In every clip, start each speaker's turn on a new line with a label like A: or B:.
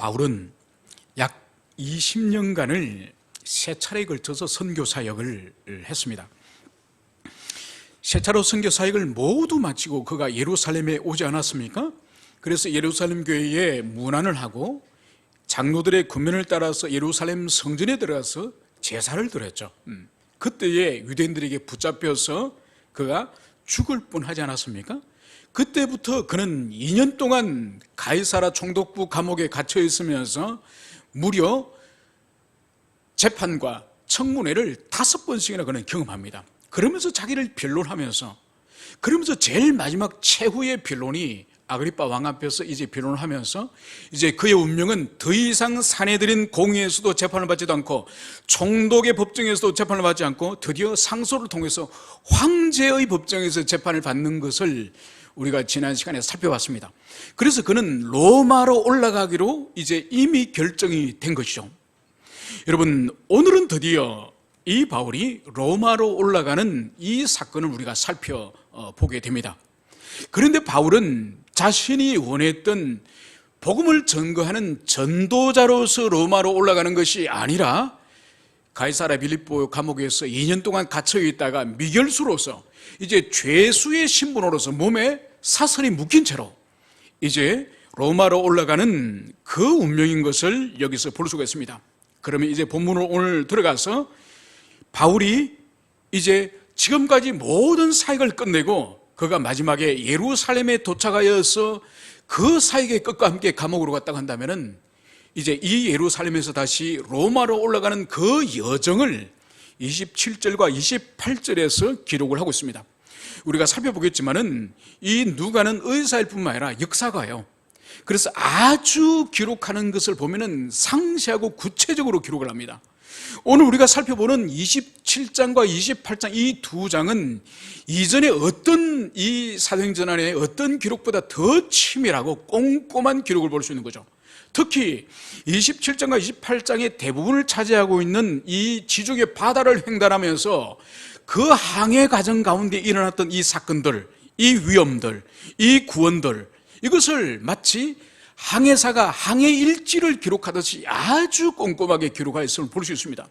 A: 바울은 약 20년간을 세 차례에 걸쳐서 선교 사역을 했습니다. 세 차례 선교 사역을 모두 마치고 그가 예루살렘에 오지 않았습니까? 그래서 예루살렘 교회에 문안을 하고 장로들의 권면을 따라서 예루살렘 성전에 들어가서 제사를 드렸죠. 그때에 유대인들에게 붙잡혀서 그가 죽을 뻔하지 않았습니까? 그때부터 그는 2년 동안 가이사라 총독부 감옥에 갇혀 있으면서 무려 재판과 청문회를 5번씩이나 그는 경험합니다. 그러면서 자기를 변론하면서, 그러면서 제일 마지막 최후의 변론이 아그리빠 왕 앞에서 이제 변론을 하면서 이제 그의 운명은 더 이상 사내들인 공의에서도 재판을 받지도 않고 총독의 법정에서도 재판을 받지 않고 드디어 상소를 통해서 황제의 법정에서 재판을 받는 것을 우리가 지난 시간에 살펴봤습니다. 그래서 그는 로마로 올라가기로 이제 이미 결정이 된 것이죠. 여러분, 오늘은 드디어 이 바울이 로마로 올라가는 이 사건을 우리가 살펴보게 됩니다. 그런데 바울은 자신이 원했던 복음을 전거하는 전도자로서 로마로 올라가는 것이 아니라 가이사라 빌립보 감옥에서 2년 동안 갇혀 있다가 미결수로서 이제 죄수의 신분으로서 몸에 사슬이 묶인 채로 이제 로마로 올라가는 그 운명인 것을 여기서 볼 수가 있습니다. 그러면 이제 본문으로 오늘 들어가서 바울이 이제 지금까지 모든 사역을 끝내고 그가 마지막에 예루살렘에 도착하여서 그 사역의 끝과 함께 감옥으로 갔다고 한다면은 이제 이 예루살렘에서 다시 로마로 올라가는 그 여정을 27절과 28절에서 기록을 하고 있습니다. 우리가 살펴보겠지만은 이 누가는 의사일 뿐만 아니라 역사가요. 그래서 아주 기록하는 것을 보면은 상세하고 구체적으로 기록을 합니다. 오늘 우리가 살펴보는 27장과 28장 이 두 장은 이전에 어떤 이 사도행전 안에 어떤 기록보다 더 치밀하고 꼼꼼한 기록을 볼 수 있는 거죠. 특히 27장과 28장의 대부분을 차지하고 있는 이 지중해 바다를 횡단하면서 그 항해 과정 가운데 일어났던 이 사건들, 이 위험들, 이 구원들, 이것을 마치 항해사가 항해 일지를 기록하듯이 아주 꼼꼼하게 기록하였음을 볼 수 있습니다.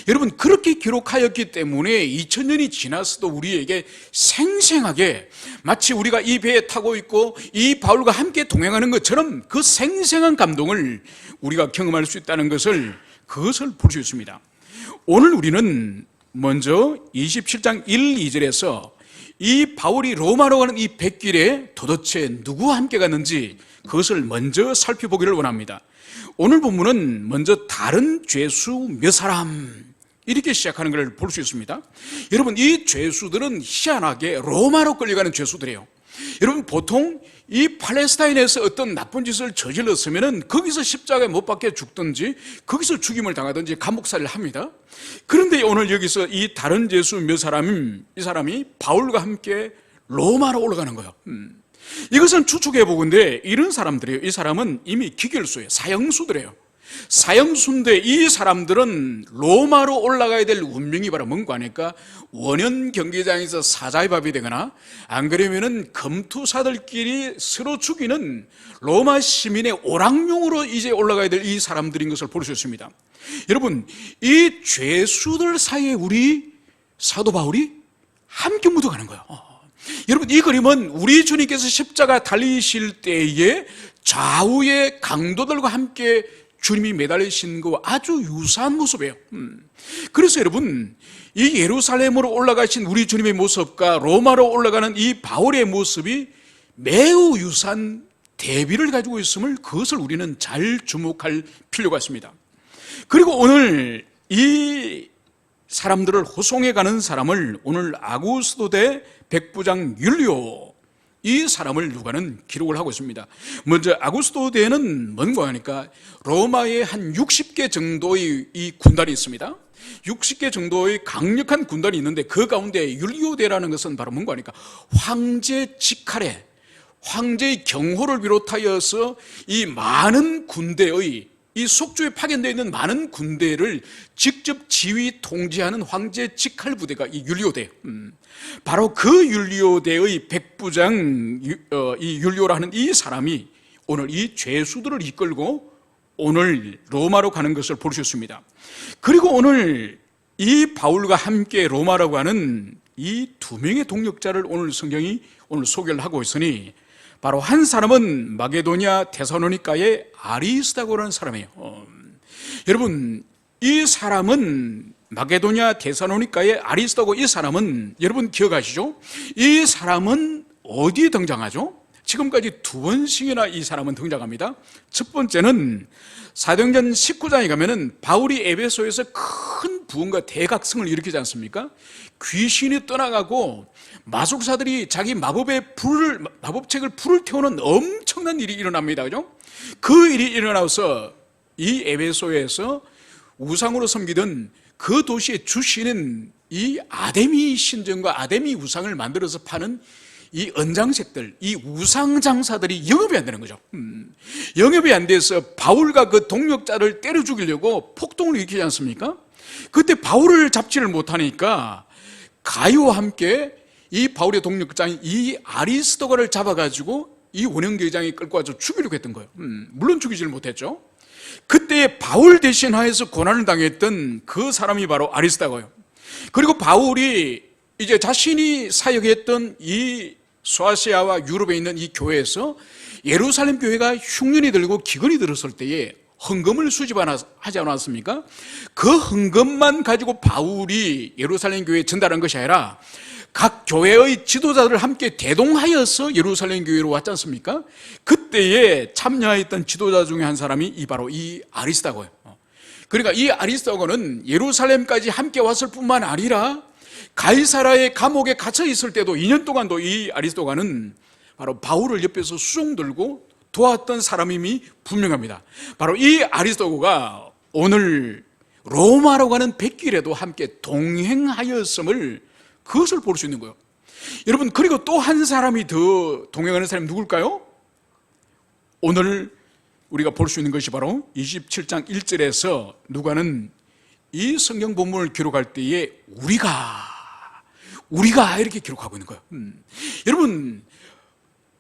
A: 여러분, 그렇게 기록하였기 때문에 2000년이 지났어도 우리에게 생생하게 마치 우리가 이 배에 타고 있고 이 바울과 함께 동행하는 것처럼 그 생생한 감동을 우리가 경험할 수 있다는 것을 그것을 볼 수 있습니다. 오늘 우리는 먼저 27장 1, 2절에서 이 바울이 로마로 가는 이 백길에 도대체 누구와 함께 갔는지 그것을 먼저 살펴보기를 원합니다. 오늘 본문은 먼저 다른 죄수 몇 사람 이렇게 시작하는 걸 볼 수 있습니다. 여러분, 이 죄수들은 희한하게 로마로 끌려가는 죄수들이에요. 여러분, 보통 이 팔레스타인에서 어떤 나쁜 짓을 저질렀으면 거기서 십자가에 못 박혀 죽든지 거기서 죽임을 당하든지 감옥살이를 합니다. 그런데 오늘 여기서 이 다른 죄수 몇 사람, 이 사람이 바울과 함께 로마로 올라가는 거예요. 이것은 추측해 보건데 이런 사람들이에요. 이 사람은 이미 기결수예요. 사형수들이에요. 사형수인데 이 사람들은 로마로 올라가야 될 운명이 바로 뭔가 하니까 원현 경기장에서 사자의 밥이 되거나 안 그러면은 검투사들끼리 서로 죽이는 로마 시민의 오락용으로 이제 올라가야 될 이 사람들인 것을 볼 수 있습니다. 여러분, 이 죄수들 사이에 우리 사도 바울이 함께 묻어가는 거예요. 여러분, 이 그림은 우리 주님께서 십자가 달리실 때에 좌우의 강도들과 함께 주님이 매달리신 것과 아주 유사한 모습이에요. 그래서 여러분, 이 예루살렘으로 올라가신 우리 주님의 모습과 로마로 올라가는 이 바울의 모습이 매우 유사한 대비를 가지고 있음을 그것을 우리는 잘 주목할 필요가 있습니다. 그리고 오늘 이 사람들을 호송해 가는 사람을 오늘 아구스도 대 백부장 율리오, 이 사람을 누가는 기록을 하고 있습니다. 먼저 아구스도 대는 뭔가 하니까 로마에 한 60개 정도의 이 군단이 있습니다. 60개 정도의 강력한 군단이 있는데 그 가운데 율리오 대라는 것은 바로 뭔가 하니까 황제 직할에 황제의 경호를 비롯하여서 이 많은 군대의 이 속초에 파견되어 있는 많은 군대를 직접 지휘 통제하는 황제 직할 부대가 이 율리오대, 바로 그 율리오대의 백부장 이 율리오라 하는 이 사람이 오늘 이 죄수들을 이끌고 오늘 로마로 가는 것을 볼 수 있습니다. 그리고 오늘 이 바울과 함께 로마라고 하는 이 두 명의 동역자를 오늘 성경이 오늘 소개를 하고 있으니, 바로 한 사람은 마게도냐 데살로니가의 아리스다고라는 사람이에요. 여러분, 이 사람은 마게도냐 데살로니가의 아리스다고, 이 사람은 여러분 기억하시죠? 이 사람은 어디에 등장하죠? 지금까지 두 번씩이나 이 사람은 등장합니다. 첫 번째는 사도행전 19장에 가면은 바울이 에베소에서 큰 부흥과 대각성을 일으키지 않습니까? 귀신이 떠나가고 마술사들이 자기 마법책을 불을 태우는 엄청난 일이 일어납니다. 그죠? 그 일이 일어나서 이 에베소에서 우상으로 섬기던 그 도시의 주신은 이 아데미 신전과 아데미 우상을 만들어서 파는 이 언장색들, 이 우상장사들이 영업이 안 되는 거죠. 영업이 안 돼서 바울과 그 동역자를 때려 죽이려고 폭동을 일으키지 않습니까? 그때 바울을 잡지를 못하니까 가이오와 함께 이 바울의 동역자인 이 아리스도가를 잡아가지고 이 원형대장에 끌고 와서 죽이려고 했던 거예요. 물론 죽이지를 못했죠. 그때 바울 대신 하에서 고난을 당했던 그 사람이 바로 아리스도가예요. 그리고 바울이 이제 자신이 사역했던 이 소아시아와 유럽에 있는 이 교회에서 예루살렘 교회가 흉년이 들고 기근이 들었을 때에 헌금을 수집하지 않았습니까? 그 헌금만 가지고 바울이 예루살렘 교회에 전달한 것이 아니라 각 교회의 지도자들을 함께 대동하여서 예루살렘 교회로 왔지 않습니까? 그때에 참여했던 지도자 중에 한 사람이 바로 이 아리스다고예요. 그러니까 이 아리스다고는 예루살렘까지 함께 왔을 뿐만 아니라 가이사라의 감옥에 갇혀 있을 때도 2년 동안도 이 아리스도가는 바로 바울을 옆에서 수종 들고 도왔던 사람임이 분명합니다. 바로 이 아리스도가 오늘 로마로 가는 백길에도 함께 동행하였음을, 그것을 볼 수 있는 거예요. 여러분, 그리고 또 한 사람이 더 동행하는 사람이 누굴까요? 오늘 우리가 볼 수 있는 것이 바로 27장 1절에서 누가는 이 성경 본문을 기록할 때에 우리가 이렇게 기록하고 있는 거예요. 여러분,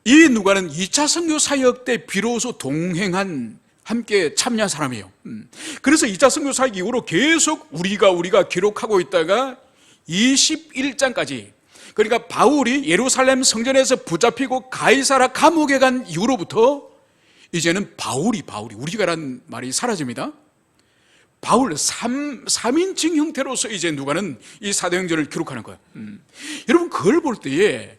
A: 이 누가는 2차 선교 사역 때 비로소 동행한, 함께 참여한 사람이에요. 그래서 2차 선교 사역 이후로 계속 우리가 기록하고 있다가 21장까지, 그러니까 바울이 예루살렘 성전에서 붙잡히고 가이사라 감옥에 간 이후로부터 이제는 바울이 우리가라는 말이 사라집니다. 바울 3인칭 형태로서 이제 누가는 이 사도행전을 기록하는 거예요. 여러분, 그걸 볼 때에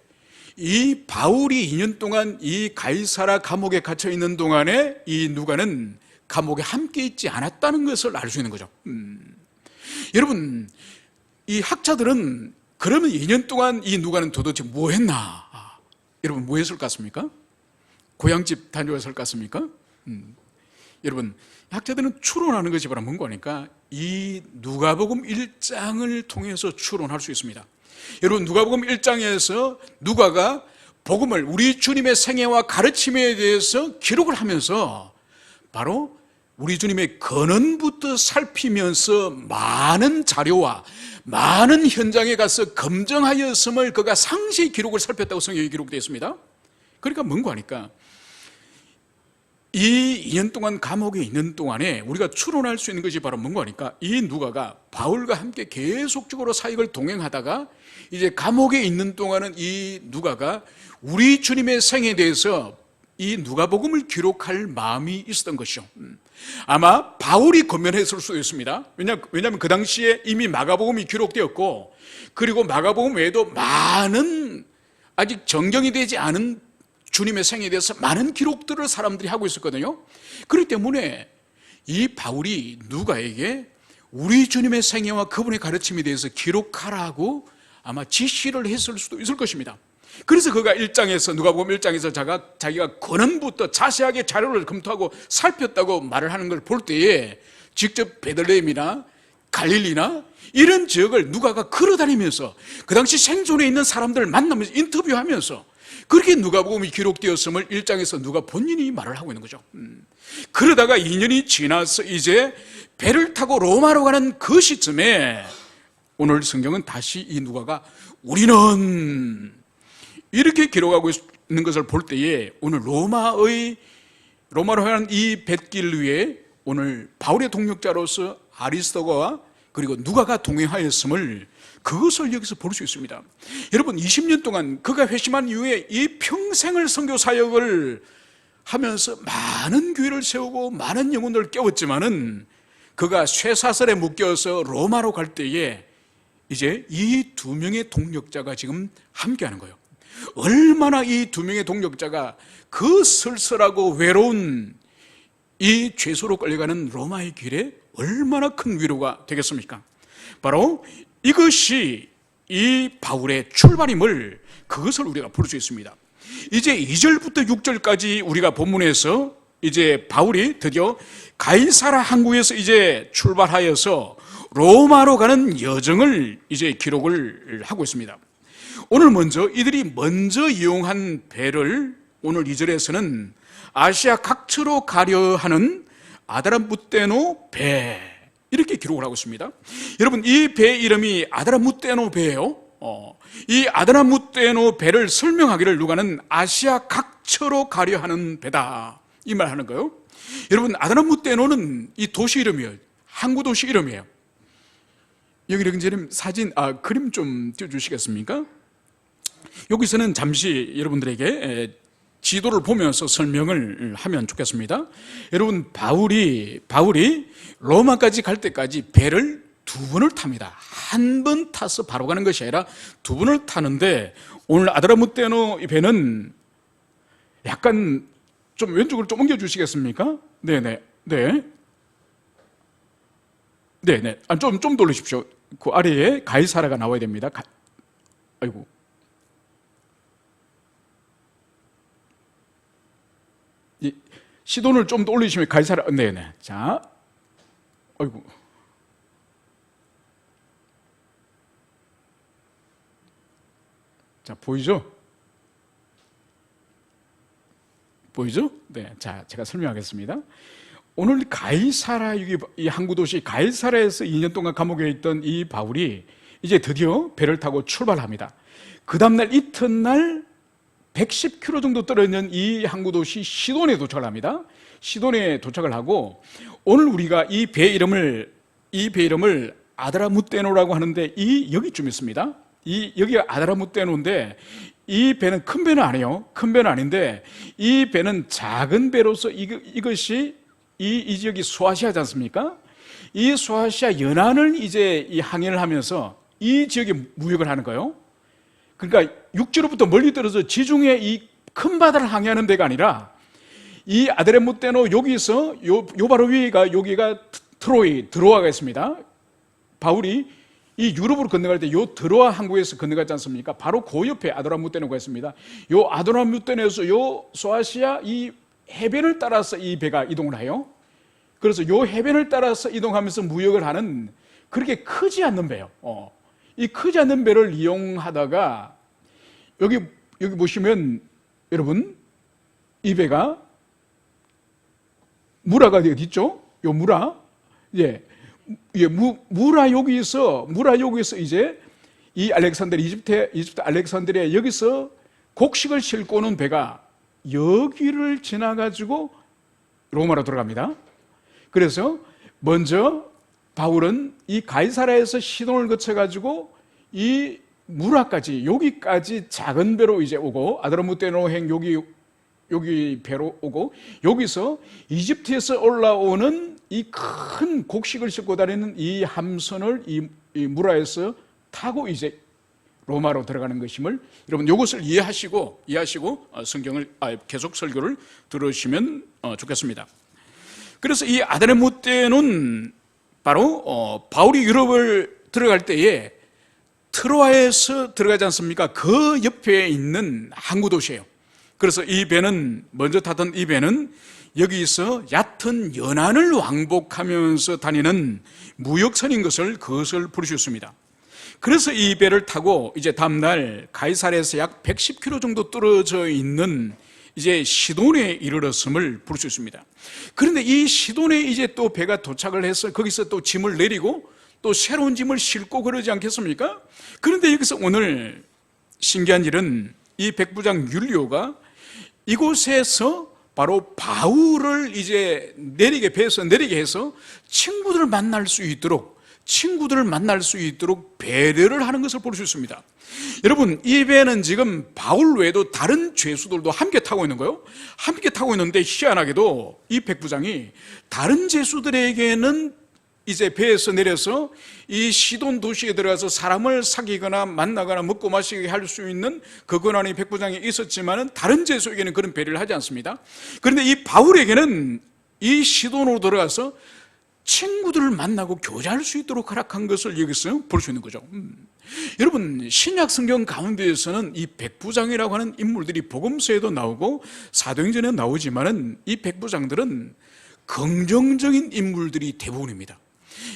A: 이 바울이 2년 동안 이 가이사라 감옥에 갇혀 있는 동안에 이 누가는 감옥에 함께 있지 않았다는 것을 알 수 있는 거죠. 여러분, 이 학자들은 그러면 2년 동안 이 누가는 도대체 뭐 했나? 여러분, 뭐 했을 것 같습니까? 고향집 다녀왔을 것 같습니까? 여러분, 학자들은 추론하는 것이 바로 뭔가 하니까 이 누가복음 1장을 통해서 추론할 수 있습니다. 여러분, 누가복음 1장에서 누가가 복음을, 우리 주님의 생애와 가르침에 대해서 기록을 하면서 바로 우리 주님의 근원부터 살피면서 많은 자료와 많은 현장에 가서 검증하였음을 그가 상세히 기록을 살폈다고 성경에 기록되어 있습니다. 그러니까 뭔가 하니까 이 2년 동안 감옥에 있는 동안에 우리가 추론할 수 있는 것이 바로 뭔가 하니까 이 누가가 바울과 함께 계속적으로 사역을 동행하다가 이제 감옥에 있는 동안은 이 누가가 우리 주님의 생에 대해서 이 누가복음을 기록할 마음이 있었던 것이죠. 아마 바울이 권면했을 수도 있습니다. 왜냐하면 그 당시에 이미 마가복음이 기록되었고, 그리고 마가복음 외에도 많은 아직 정경이 되지 않은 주님의 생에 대해서 많은 기록들을 사람들이 하고 있었거든요. 그렇기 때문에 이 바울이 누가에게 우리 주님의 생애와 그분의 가르침에 대해서 기록하라고 아마 지시를 했을 수도 있을 것입니다. 그래서 그가 1장에서, 누가복음 1장에서 자기가 근원부터 자세하게 자료를 검토하고 살폈다고 말을 하는 걸 볼 때에 직접 베들레헴이나 갈릴리나 이런 지역을 누가가 걸어다니면서 그 당시 생존에 있는 사람들을 만나면서 인터뷰하면서 그렇게 누가복음이 기록되었음을 1장에서 누가 본인이 말을 하고 있는 거죠. 그러다가 2년이 지나서 이제 배를 타고 로마로 가는 그 시점에 오늘 성경은 다시 이 누가가 우리는 이렇게 기록하고 있는 것을 볼 때에 오늘 로마로 가는 이 뱃길 위에 오늘 바울의 동역자로서 아리스도거와 그리고 누가가 동행하였음을 그것을 여기서 볼 수 있습니다. 여러분 20년 동안 그가 회심한 이후에 이 평생을 선교 사역을 하면서 많은 교회를 세우고 많은 영혼들을 깨웠지만은 그가 쇠사슬에 묶여서 로마로 갈 때에 이제 이 두 명의 동역자가 지금 함께하는 거예요. 얼마나 이 두 명의 동역자가 그 쓸쓸하고 외로운 이 죄수로 끌려가는 로마의 길에 얼마나 큰 위로가 되겠습니까? 바로 이것이 이 바울의 출발임을 그것을 우리가 볼 수 있습니다. 이제 2절부터 6절까지 우리가 본문에서 이제 바울이 드디어 가이사라 항구에서 이제 출발하여서 로마로 가는 여정을 이제 기록을 하고 있습니다. 오늘 먼저 이들이 먼저 이용한 배를 오늘 2절에서는 아시아 각처로 가려 하는 아드라무떼노 배 이렇게 기록을 하고 있습니다. 여러분 이 배 이름이 아드라무떼노 배예요. 이 아드라무떼노 배를 설명하기를 누가는 아시아 각처로 가려 하는 배다 이 말 하는 거예요. 여러분 아드라무떼노는 이 도시 이름이에요. 항구 도시 이름이에요. 여기 이렇게 사진 그림 좀 띄워주시겠습니까? 여기서는 잠시 여러분들에게 지도를 보면서 설명을 하면 좋겠습니다. 여러분 바울이 로마까지 갈 때까지 배를 두 번을 탑니다. 한 번 타서 바로 가는 것이 아니라 두 번을 타는데 오늘 아드라무떼노 이 배는 약간 좀 왼쪽으로 좀 옮겨 주시겠습니까? 네네. 좀 돌리십시오. 그 아래에 가이사라가 나와야 됩니다. 아이고. 시돈을 좀 더 올리시면 가이사라. 네네. 자, 아이고. 자, 보이죠? 네. 자, 제가 설명하겠습니다. 오늘 가이사라, 이 항구 도시 가이사라에서 2년 동안 감옥에 있던 이 바울이 이제 드디어 배를 타고 출발합니다. 그 다음날 이튿날 110km 정도 떨어진 이 항구 도시 시돈에 도착을 합니다. 시돈에 도착을 하고 오늘 우리가 이 배 이름을 아드라무떼노라고 하는데 이 여기쯤 있습니다. 여기가 아드라무떼노인데 이 배는 큰 배는 아니에요. 큰 배는 아닌데 이 배는 작은 배로서 이것이 이 지역이 소아시아지 않습니까? 이 소아시아 연안을 이제 이 항해를 하면서 이 지역에 무역을 하는 거예요. 그러니까 육지로부터 멀리 떨어져 지중해 이 큰 바다를 항해하는 배가 아니라 이 아드라무떼노 여기서 요 바로 위가 여기가 트로이 드로아가 있습니다. 바울이 이 유럽으로 건너갈 때 요 드로아 항구에서 건너갔지 않습니까? 바로 그 옆에 아드라무떼노가 있습니다. 요 아드라무떼노에서 요 소아시아 이 해변을 따라서 이 배가 이동을 해요. 그래서 요 해변을 따라서 이동하면서 무역을 하는 그렇게 크지 않는 배예요. 이 크지 않는 배를 이용하다가 여기 보시면 여러분 이 배가 무라가 어디 있죠? 요 무라 무라 여기서 이제 이 이집트 알렉산드리아 여기서 곡식을 싣고 오는 배가 여기를 지나가지고 로마로 들어갑니다. 그래서 먼저 바울은 이 가이사라에서 시돈을 거쳐가지고 이 무라까지 여기까지 작은 배로 이제 오고 아드라무떼노행 여기 배로 오고 여기서 이집트에서 올라오는 이 큰 곡식을 싣고 다니는 이 함선을 이 무라에서 타고 이제 로마로 들어가는 것임을 여러분 이것을 이해하시고 성경을 계속 설교를 들으시면 좋겠습니다. 그래서 이 아드라무떼노는 바로 바울이 유럽을 들어갈 때에 트로아에서 들어가지 않습니까? 그 옆에 있는 항구 도시예요. 그래서 이 배는 먼저 타던 이 배는 여기서 얕은 연안을 왕복하면서 다니는 무역선인 그것을 볼 수 있습니다. 그래서 이 배를 타고 이제 다음날 가이사라에서 약 110km 정도 떨어져 있는 이제 시돈에 이르렀음을 볼 수 있습니다. 그런데 이 시돈에 이제 또 배가 도착을 해서 거기서 또 짐을 내리고 또 새로운 짐을 싣고 그러지 않겠습니까? 그런데 여기서 오늘 신기한 일은 이 백부장 율리오가 이곳에서 바로 바울을 이제 배에서 내리게 해서 친구들을 만날 수 있도록 배려를 하는 것을 볼 수 있습니다. 여러분, 이 배는 지금 바울 외에도 다른 죄수들도 함께 타고 있는 거예요. 함께 타고 있는데 희한하게도 이 백부장이 다른 죄수들에게는 이제 배에서 내려서 이 시돈 도시에 들어가서 사람을 사귀거나 만나거나 먹고 마시게 할 수 있는 그 권한이 백부장에 있었지만은 다른 죄수에게는 그런 배려를 하지 않습니다. 그런데 이 바울에게는 이 시돈으로 들어가서 친구들을 만나고 교제할 수 있도록 허락한 것을 여기서 볼 수 있는 거죠. 여러분, 신약 성경 가운데에서는 이 백부장이라고 하는 인물들이 복음서에도 나오고 사도행전에 나오지만은 이 백부장들은 긍정적인 인물들이 대부분입니다.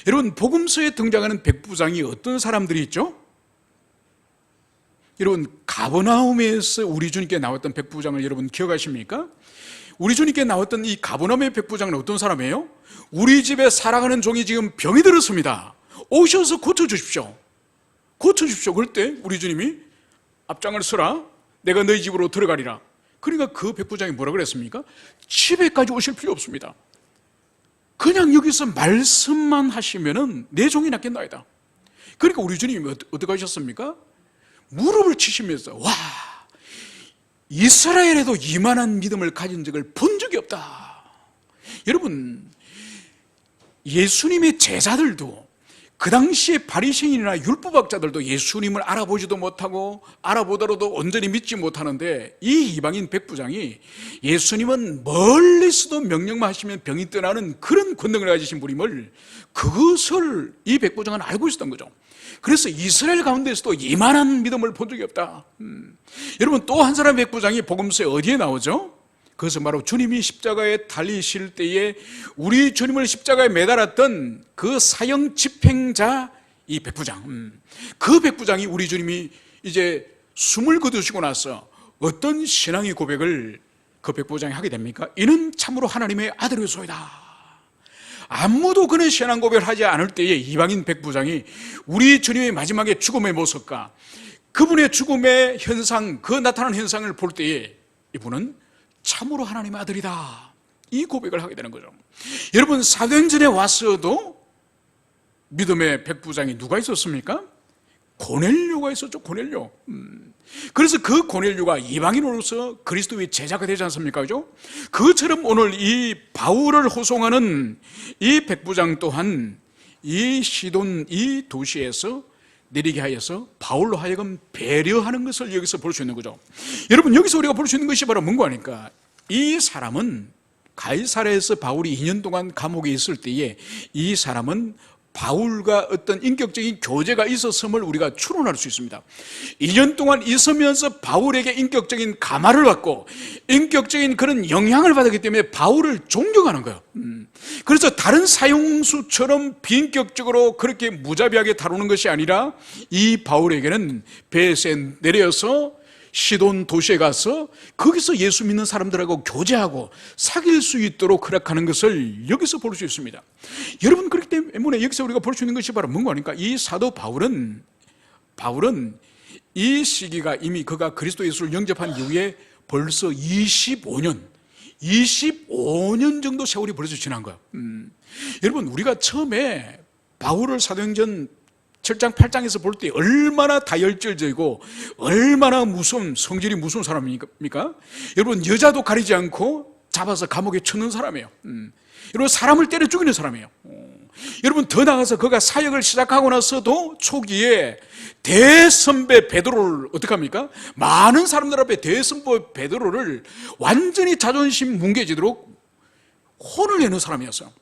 A: 여러분, 복음서에 등장하는 백부장이 어떤 사람들이 있죠? 여러분, 가버나움에서 우리 주님께 나왔던 백부장을 여러분 기억하십니까? 우리 주님께 나왔던 이 가버나움의 백부장은 어떤 사람이에요? 우리 집에 살아가는 종이 지금 병이 들었습니다. 오셔서 고쳐주십시오. 그럴 때 우리 주님이 앞장을 서라, 내가 너희 집으로 들어가리라. 그러니까 그 백부장이 뭐라 그랬습니까? 집에까지 오실 필요 없습니다. 그냥 여기서 말씀만 하시면은 내 종이 낫겠나이다. 그러니까 우리 주님이 어떻게 하셨습니까? 무릎을 치시면서, 와, 이스라엘에도 이만한 믿음을 가진 적을 본 적이 없다. 여러분, 예수님의 제자들도 그 당시에 바리새인이나 율법학자들도 예수님을 알아보지도 못하고 알아보더라도 온전히 믿지 못하는데 이 이방인 백부장이 예수님은 멀리서도 명령만 하시면 병이 떠나는 그런 권능을 가지신 분임을, 그것을 이 백부장은 알고 있었던 거죠. 그래서 이스라엘 가운데서도 이만한 믿음을 본 적이 없다. 여러분, 또 한 사람의 백부장이 복음서에 어디에 나오죠? 그것은 바로 주님이 십자가에 달리실 때에 우리 주님을 십자가에 매달았던 그 사형 집행자 이 백부장. 그 백부장이 우리 주님이 이제 숨을 거두시고 나서 어떤 신앙의 고백을 그 백부장이 하게 됩니까? 이는 참으로 하나님의 아들이소이다. 아무도 그런 신앙 고백을 하지 않을 때에 이방인 백부장이 우리 주님의 마지막에 죽음의 모습과 그분의 죽음의 현상, 그 나타난 현상을 볼 때에 이분은 참으로 하나님의 아들이다, 이 고백을 하게 되는 거죠. 여러분, 사도행전에 와서도 믿음의 백부장이 누가 있었습니까? 고넬료가 있었죠. 고넬료. 그래서 그 고넬료가 이방인으로서 그리스도의 제자가 되지 않습니까? 그죠? 그처럼 오늘 이 바울을 호송하는 이 백부장 또한 이 시돈 이 도시에서 내리게 하여서 바울로 하여금 배려하는 것을 여기서 볼 수 있는 거죠. 여러분, 여기서 우리가 볼 수 있는 것이 바로 뭔가 하니까, 이 사람은 가이사랴에서 바울이 2년 동안 감옥에 있을 때에 이 사람은 바울과 어떤 인격적인 교제가 있었음을 우리가 추론할 수 있습니다. 2년 동안 있으면서 바울에게 인격적인 감화를 받고 인격적인 그런 영향을 받았기 때문에 바울을 존경하는 거예요. 그래서 다른 사형수처럼 비인격적으로 그렇게 무자비하게 다루는 것이 아니라 이 바울에게는 배에서 내려서 시돈 도시에 가서 거기서 예수 믿는 사람들하고 교제하고 사귈 수 있도록 허락하는 것을 여기서 볼 수 있습니다. 여러분, 그렇기 때문에 여기서 우리가 볼 수 있는 것이 바로 뭔가 하니까, 이 사도 바울은 이 시기가 이미 그가 그리스도 예수를 영접한 이후에 벌써 25년 정도 세월이 벌써 지난 거예요. 여러분, 우리가 처음에 바울을 사도행전 7장 8장에서 볼 때 얼마나 다혈질적이고 얼마나 성질이 무서운 사람입니까? 여러분, 여자도 가리지 않고 잡아서 감옥에 쳐넣는 사람이에요. 여러분, 사람을 때려 죽이는 사람이에요. 여러분, 더 나아가서 그가 사역을 시작하고 나서도 초기에 대선배 베드로를 어떻게 합니까? 많은 사람들 앞에 대선배 베드로를 완전히 자존심 뭉개지도록 혼을 내는 사람이었어요.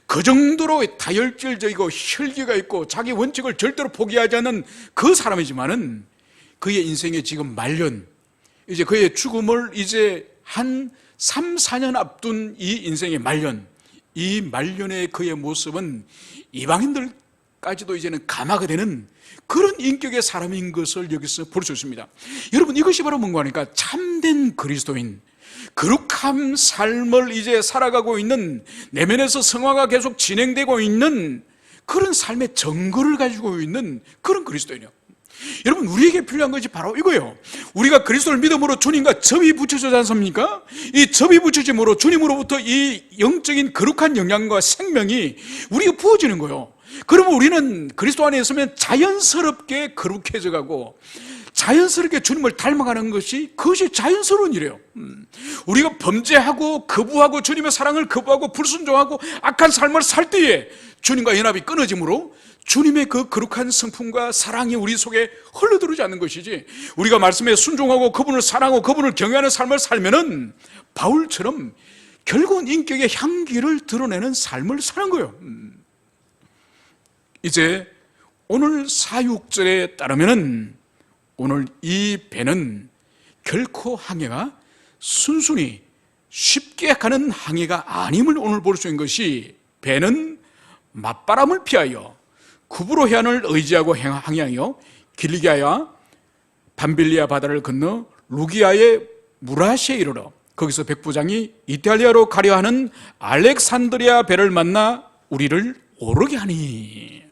A: 그 정도로 다혈질적이고 혈기가 있고 자기 원칙을 절대로 포기하지 않는 그 사람이지만은 그의 인생의 지금 말년, 이제 그의 죽음을 이제 한 3, 4년 앞둔 이 인생의 말년, 이 말년의 그의 모습은 이방인들까지도 이제는 감화가 되는 그런 인격의 사람인 것을 여기서 볼 수 있습니다. 여러분, 이것이 바로 뭔가 하니까 참된 그리스도인, 거룩한 삶을 이제 살아가고 있는, 내면에서 성화가 계속 진행되고 있는 그런 삶의 증거를 가지고 있는 그런 그리스도인이에요. 여러분, 우리에게 필요한 것이 바로 이거예요. 우리가 그리스도를 믿음으로 주님과 접이 붙여지지 않습니까? 이 접이 붙여짐으로 주님으로부터 이 영적인 거룩한 영향과 생명이 우리가 부어지는 거예요. 그러면 우리는 그리스도 안에 있으면 자연스럽게 거룩해져 가고 자연스럽게 주님을 닮아가는 그것이 자연스러운 일이에요. 우리가 범죄하고 거부하고 주님의 사랑을 거부하고 불순종하고 악한 삶을 살 때에 주님과 연합이 끊어지므로 주님의 그 거룩한 성품과 사랑이 우리 속에 흘러들어오지 않는 것이지, 우리가 말씀에 순종하고 그분을 사랑하고 그분을 경외하는 삶을 살면은 바울처럼 결국은 인격의 향기를 드러내는 삶을 사는 거예요. 이제 오늘 사육절에 따르면은 오늘 이 배는 결코 항해가 순순히 쉽게 가는 항해가 아님을 오늘 볼 수 있는 것이, 배는 맞바람을 피하여 구브로 해안을 의지하고 항해하여 길리기아와 밤빌리아 바다를 건너 루기아의 무라시에 이르러 거기서 백부장이 이탈리아로 가려 하는 알렉산드리아 배를 만나 우리를 오르게 하니.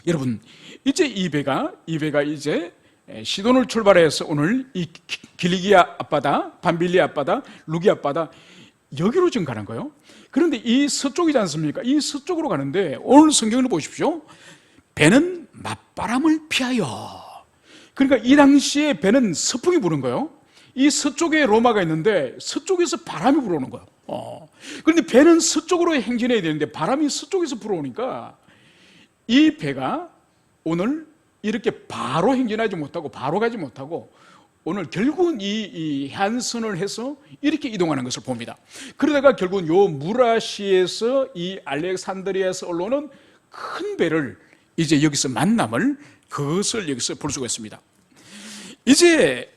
A: 여러분, 이제 이 배가 이제 시돈을 출발해서 오늘 이 길리기아 앞바다, 밤빌리아 앞바다, 루기아 앞바다 여기로 지금 가는 거예요. 그런데 이 서쪽이지 않습니까? 이 서쪽으로 가는데 오늘 성경을 보십시오. 배는 맞바람을 피하여. 그러니까 이 당시에 배는 서풍이 부는 거예요. 이 서쪽에 로마가 있는데 서쪽에서 바람이 불어오는 거예요. 그런데 배는 서쪽으로 행진해야 되는데 바람이 서쪽에서 불어오니까 이 배가 오늘 이렇게 바로 행진하지 못하고 바로 가지 못하고 오늘 결국은 이 해안선을 해서 이렇게 이동하는 것을 봅니다. 그러다가 결국은 요 무라시에서 이 알렉산드리아에서 올라오는 큰 배를 이제 여기서 만남을, 그것을 여기서 볼 수가 있습니다. 이제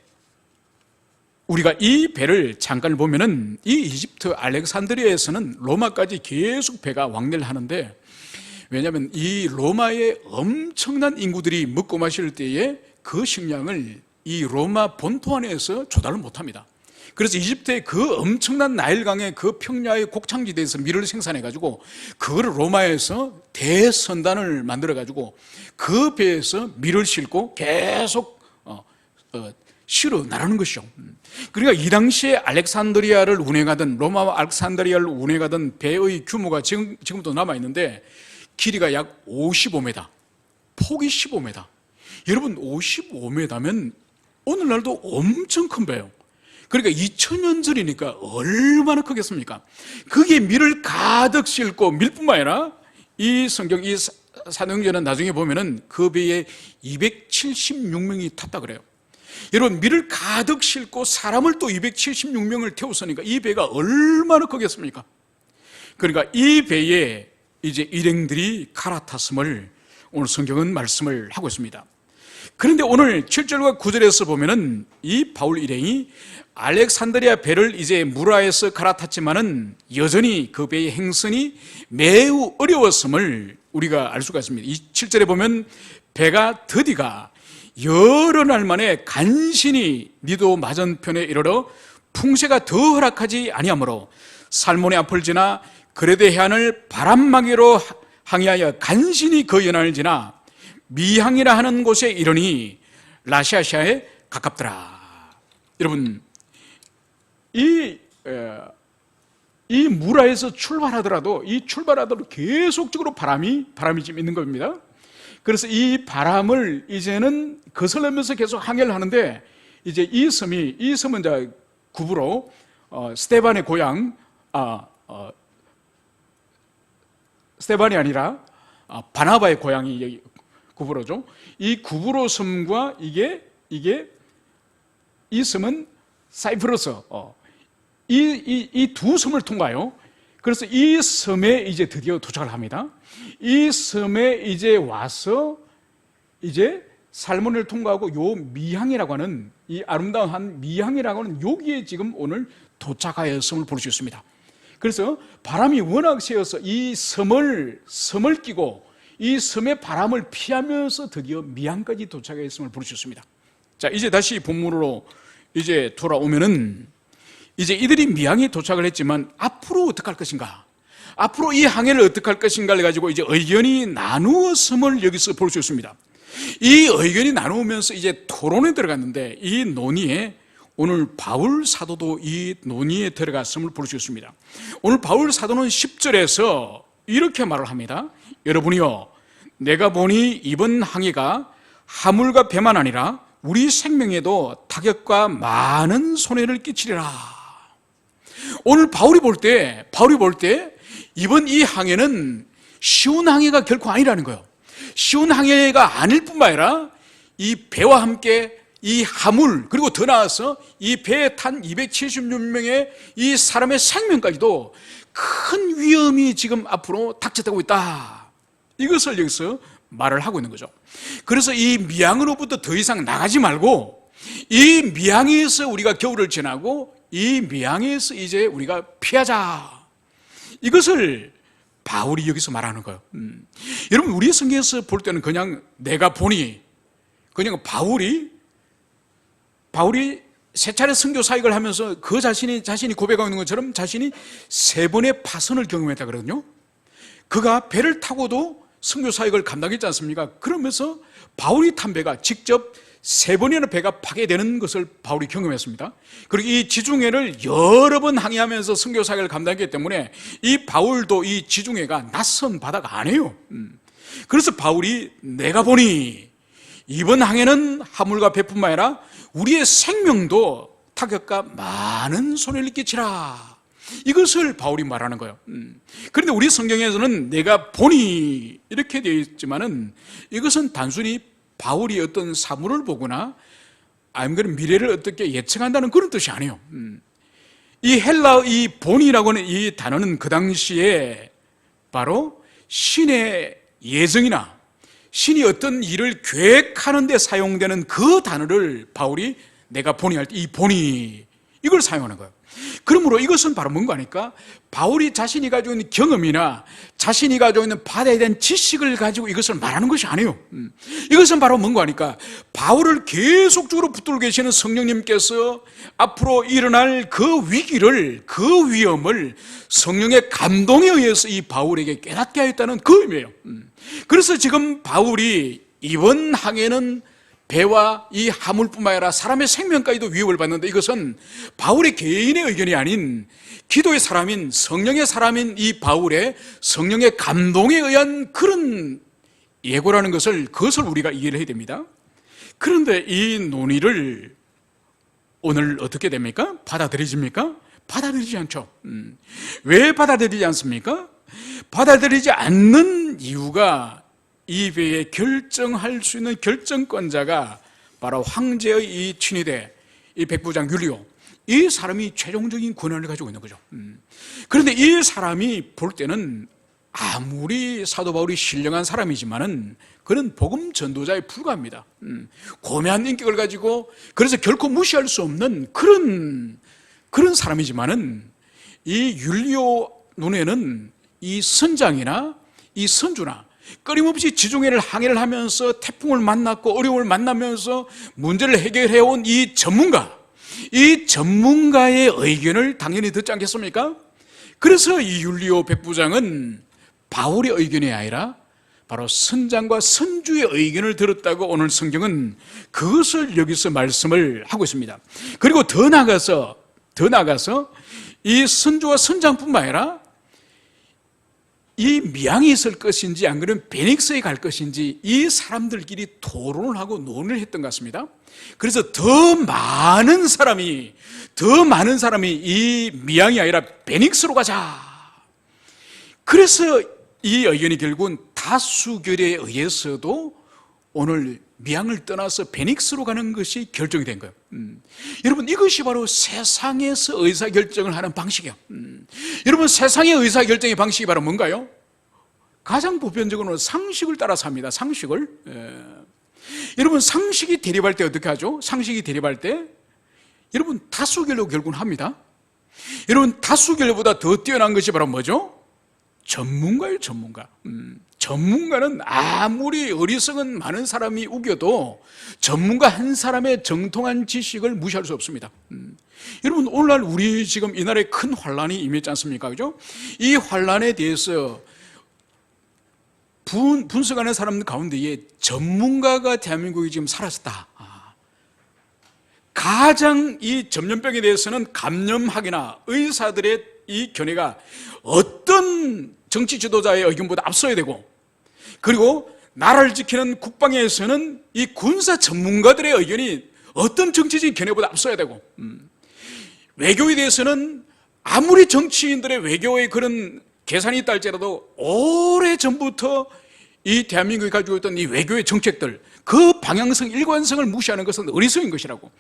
A: 우리가 이 배를 잠깐 보면은 이 이집트 알렉산드리아에서는 로마까지 계속 배가 왕래를 하는데, 왜냐하면 이 로마의 엄청난 인구들이 먹고 마실 때에 그 식량을 이 로마 본토 안에서 조달을 못합니다. 그래서 이집트의 그 엄청난 나일강의 그 평야의 곡창지대에서 밀을 생산해가지고 그거를 로마에서 대선단을 만들어가지고 그 배에서 밀을 싣고 계속 실어 나르는 것이죠. 그러니까 이 당시에 알렉산드리아를 운행하던, 로마와 알렉산드리아를 운행하던 배의 규모가 지금도 남아있는데 길이가 약 55m, 폭이 15m. 여러분, 55m면 오늘날도 엄청 큰 배예요. 그러니까 2000년 전이니까 얼마나 크겠습니까? 거기에 밀을 가득 싣고, 밀뿐만 아니라 이 성경, 이 사도행전은 나중에 보면은 그 배에 276명이 탔다 그래요. 여러분, 밀을 가득 싣고 사람을 또 276명을 태웠으니까 이 배가 얼마나 크겠습니까? 그러니까 이 배에 이제 일행들이 갈아탔음을 오늘 성경은 말씀을 하고 있습니다. 그런데 오늘 7절과 9절에서 보면은 이 바울 일행이 알렉산드리아 배를 이제 무라에서 갈아탔지만은 여전히 그 배의 행선이 매우 어려웠음을 우리가 알 수가 있습니다. 이 7절에 보면 배가 드디가 여러 날 만에 간신히 니도 맞은편에 이르러 풍세가 더 허락하지 아니하므로 살몬의 앞을 지나 그레데 해안을 바람막이로 항해하여 간신히 그 연안을 지나 미항이라 하는 곳에 이르니 라시아시아에 가깝더라. 여러분, 이 무라에서 출발하더라도 계속적으로 바람이 지금 있는 겁니다. 그래서 이 바람을 이제는 거슬러면서 계속 항해를 하는데, 이제 이 섬은 이제 구브로 스테반의 고향, 스테반이 아니라 바나바의 고향이 구브로죠. 이 구브로 섬과 이 섬은 사이프러스, 이 두 섬을 통과해요. 그래서 이 섬에 이제 드디어 도착을 합니다. 이 섬에 이제 와서 이제 살몬을 통과하고 요 미항이라고 하는, 이 아름다운 한 미항이라고 하는 여기에 지금 오늘 도착하였음을 볼 수 있습니다. 그래서 바람이 워낙 세어서 이 섬을 끼고 이 섬의 바람을 피하면서 드디어 미항까지 도착했음을 볼 수 있습니다. 자, 이제 다시 본문으로 이제 돌아오면은, 이제 이들이 미항에 도착을 했지만 앞으로 어떻게 할 것인가, 앞으로 이 항해를 어떻게 할 것인가를 가지고 이제 의견이 나누었음을 여기서 볼 수 있습니다. 이 의견이 나누면서 이제 토론에 들어갔는데, 이 논의에 오늘 바울 사도도 이 논의에 들어갔음을 볼 수 있습니다. 오늘 바울 사도는 10절에서 이렇게 말을 합니다. 여러분이요, 내가 보니 이번 항해가 하물과 배만 아니라 우리 생명에도 타격과 많은 손해를 끼치리라. 오늘 바울이 볼 때 이번 이 항해는 쉬운 항해가 결코 아니라는 거예요. 쉬운 항해가 아닐 뿐만 아니라 이 배와 함께 이 하물, 그리고 더 나아가서 이 배에 탄 276명의 이 사람의 생명까지도 큰 위험이 지금 앞으로 닥쳐다고 있다. 이것을 여기서 말을 하고 있는 거죠. 그래서 이 미항으로부터 더 이상 나가지 말고 이 미항에서 우리가 겨울을 지나고 이 미항에서 이제 우리가 피하자. 이것을 바울이 여기서 말하는 거예요. 여러분, 우리 성경에서 볼 때는 그냥 내가 보니, 그냥 바울이 세 차례 선교 사역을 하면서 그 자신이 고백하고 있는 것처럼 자신이 3번의 파선을 경험했다 그러거든요. 그가 배를 타고도 선교 사역을 감당했지 않습니까? 그러면서 바울이 탄 배가 직접 3번이나 배가 파괴되는 것을 바울이 경험했습니다. 그리고 이 지중해를 여러 번 항해하면서 선교 사역을 감당했기 때문에 이 바울도 이 지중해가 낯선 바다가 아니에요. 그래서 바울이 내가 보니 이번 항해는 하물과 배뿐만 아니라 우리의 생명도 타격과 많은 손해를 끼치라. 이것을 바울이 말하는 거예요. 그런데 우리 성경에서는 내가 보니 이렇게 되어 있지만은 이것은 단순히 바울이 어떤 사물을 보거나 아니면 미래를 어떻게 예측한다는 그런 뜻이 아니에요. 이 헬라어 이 본이라고 하는 이 단어는 그 당시에 바로 신의 예정이나 신이 어떤 일을 계획하는 데 사용되는 그 단어를 바울이 내가 보니 할 때 이 보니 이걸 사용하는 거예요. 그러므로 이것은 바로 뭔가 하니까 바울이 자신이 가지고 있는 경험이나 자신이 가지고 있는 바다에 대한 지식을 가지고 이것을 말하는 것이 아니에요. 이것은 바로 뭔가 하니까 바울을 계속적으로 붙들고 계시는 성령님께서 앞으로 일어날 그 위기를, 그 위험을 성령의 감동에 의해서 이 바울에게 깨닫게 하였다는 그 의미예요. 그래서 지금 바울이 이번 항해는 배와 이 하물뿐만 아니라 사람의 생명까지도 위협을 받는데, 이것은 바울의 개인의 의견이 아닌 기도의 사람인 성령의 사람인 이 바울의 성령의 감동에 의한 그런 예고라는 그것을 우리가 이해를 해야 됩니다. 그런데 이 논의를 오늘 어떻게 됩니까? 받아들여집니까? 받아들이지 않죠. 왜 받아들이지 않습니까? 받아들이지 않는 이유가 이 배에 결정할 수 있는 결정권자가 바로 황제의 이 친위대, 이 백부장 율리오, 이 사람이 최종적인 권한을 가지고 있는 거죠. 그런데 이 사람이 볼 때는 아무리 사도 바울이 신령한 사람이지만은 그는 복음 전도자에 불과합니다. 고매한 인격을 가지고, 그래서 결코 무시할 수 없는 그런 사람이지만은 이 율리오 눈에는 이 선장이나 이 선주나 끊임없이 지중해를 항해를 하면서 태풍을 만났고 어려움을 만나면서 문제를 해결해온 이 전문가의 의견을 당연히 듣지 않겠습니까? 그래서 이 율리오 백부장은 바울의 의견이 아니라 바로 선장과 선주의 의견을 들었다고 오늘 성경은 그것을 여기서 말씀을 하고 있습니다. 그리고 더 나아가서 이 선주와 선장뿐만 아니라 이 미항에 있을 것인지 안 그러면 베닉스에 갈 것인지 이 사람들끼리 토론을 하고 논의를 했던 것 같습니다. 그래서 더 많은 사람이 이 미항이 아니라 베닉스로 가자. 그래서 이 의견이 결국은 다수결에 의해서도 오늘 미항을 떠나서 베닉스로 가는 것이 결정이 된 거예요. 여러분, 이것이 바로 세상에서 의사결정을 하는 방식이에요. 여러분, 세상의 의사결정의 방식이 바로 뭔가요? 가장 보편적으로는 상식을 따라서 합니다. 상식을. 여러분, 상식이 대립할 때 어떻게 하죠? 상식이 대립할 때 여러분 다수결로 결국은 합니다. 여러분, 다수결보다 더 뛰어난 것이 바로 뭐죠? 전문가예요, 전문가. 전문가는 아무리 어리석은 많은 사람이 우겨도 전문가 한 사람의 정통한 지식을 무시할 수 없습니다. 여러분, 오늘날 우리 지금 이 나라에 큰 환란이 임했지 않습니까? 그죠? 이 환란에 대해서 분석하는 사람들 가운데에 전문가가 대한민국에 지금 사라졌다. 가장 이 전염병에 대해서는 감염학이나 의사들의 이 견해가 어떤 정치 지도자의 의견보다 앞서야 되고, 그리고 나라를 지키는 국방에서는 이 군사 전문가들의 의견이 어떤 정치적인 견해보다 앞서야 되고, 외교에 대해서는 아무리 정치인들의 외교의 그런 계산이 있다 할지라도 오래전부터 이 대한민국이 가지고 있던 이 외교의 정책들, 그 방향성, 일관성을 무시하는 것은 어리석인 것이라고.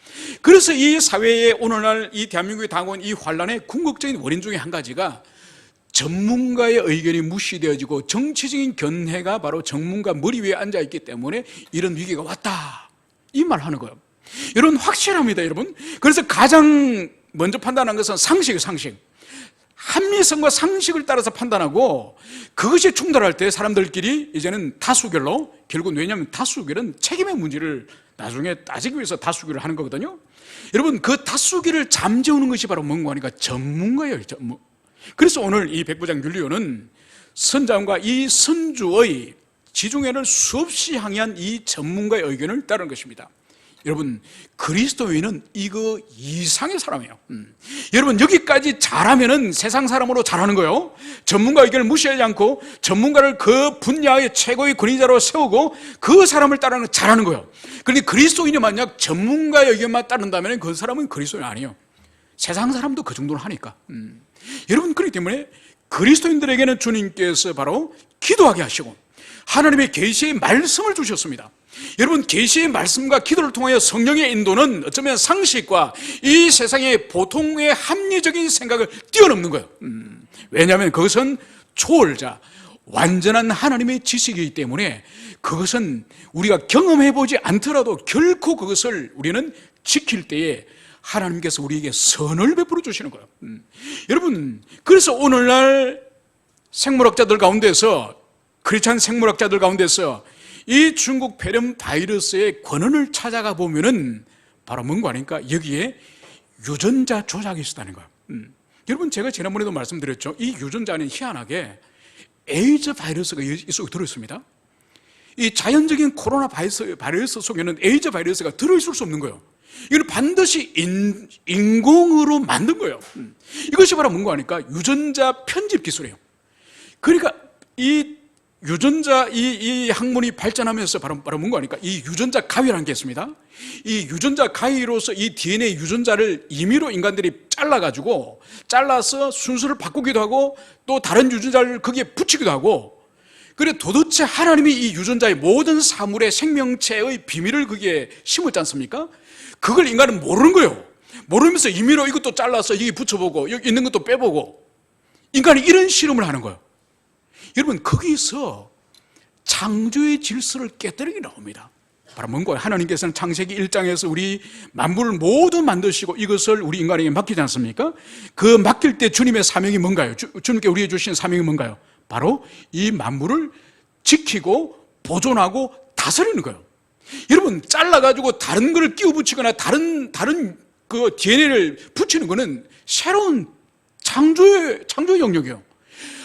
A: 그래서 이 사회에 오늘날 이 대한민국이 당한 이 환란의 궁극적인 원인 중에 한 가지가 전문가의 의견이 무시되어지고 정치적인 견해가 바로 전문가 머리 위에 앉아있기 때문에 이런 위기가 왔다, 이 말 하는 거예요. 여러분, 확실합니다, 여러분. 그래서 가장 먼저 판단한 것은 상식이에요, 상식. 합리성과 상식을 따라서 판단하고, 그것이 충돌할 때 사람들끼리 이제는 다수결로, 결국 왜냐하면 다수결은 책임의 문제를 나중에 따지기 위해서 다수결을 하는 거거든요. 여러분, 그 다수결을 잠재우는 것이 바로 뭔가 하니까 전문가예요. 그래서 오늘 이 백부장 윤리호는 선장과 이 선주의 지중해를 수없이 항의한 이 전문가의 의견을 따르는 것입니다. 여러분, 그리스도인은 이거 이상의 사람이에요. 여러분, 여기까지 잘하면은 세상 사람으로 잘하는 거예요. 전문가 의견을 무시하지 않고 전문가를 그 분야의 최고의 권위자로 세우고 그 사람을 따르는 건 잘하는 거예요. 그런데 그리스도인이 만약 전문가의 의견만 따른다면 그 사람은 그리스도인이 아니에요. 세상 사람도 그 정도는 하니까. 여러분, 그렇기 때문에 그리스도인들에게는 주님께서 바로 기도하게 하시고 하나님의 계시의 말씀을 주셨습니다. 여러분, 계시의 말씀과 기도를 통하여 성령의 인도는 어쩌면 상식과 이 세상의 보통의 합리적인 생각을 뛰어넘는 거예요. 왜냐하면 그것은 초월자, 완전한 하나님의 지식이기 때문에 그것은 우리가 경험해보지 않더라도 결코 그것을 우리는 지킬 때에 하나님께서 우리에게 선을 베풀어 주시는 거예요. 여러분, 그래서 오늘날 생물학자들 가운데서, 크리스찬 생물학자들 가운데서 이 중국 폐렴 바이러스의 권원을 찾아가 보면은 바로 뭔가 하니까 여기에 유전자 조작이 있었다는 거예요. 여러분, 제가 지난번에도 말씀드렸죠. 이 유전자는 희한하게 에이즈 바이러스가 이 속에 들어있습니다. 이 자연적인 코로나 바이러스 속에는 에이즈 바이러스가 들어있을 수 없는 거예요. 이건 반드시 인공으로 만든 거예요. 이것이 바로 뭔가 하니까 유전자 편집 기술이에요. 그러니까 이 유전자 이 학문이 발전하면서 바로 뭔가 하니까 이 유전자 가위라는 게 있습니다. 이 유전자 가위로서 이 DNA 유전자를 임의로 인간들이 잘라서 순서를 바꾸기도 하고 또 다른 유전자를 거기에 붙이기도 하고, 그래 도대체 하나님이 이 유전자의 모든 사물의 생명체의 비밀을 거기에 심었지 않습니까? 그걸 인간은 모르는 거예요. 모르면서 임의로 이것도 잘라서 여기 붙여보고 여기 있는 것도 빼보고, 인간이 이런 실험을 하는 거예요. 여러분, 거기서 창조의 질서를 깨뜨리기 나옵니다. 바로 뭔가요? 하나님께서는 창세기 1장에서 우리 만물을 모두 만드시고 이것을 우리 인간에게 맡기지 않습니까? 그 맡길 때 주님의 사명이 뭔가요? 주님께 우리에게 주신 사명이 뭔가요? 바로 이 만물을 지키고 보존하고 다스리는 거예요. 여러분, 잘라가지고 다른 걸 끼워 붙이거나 다른 그 DNA를 붙이는 거는 새로운 창조의 영역이에요.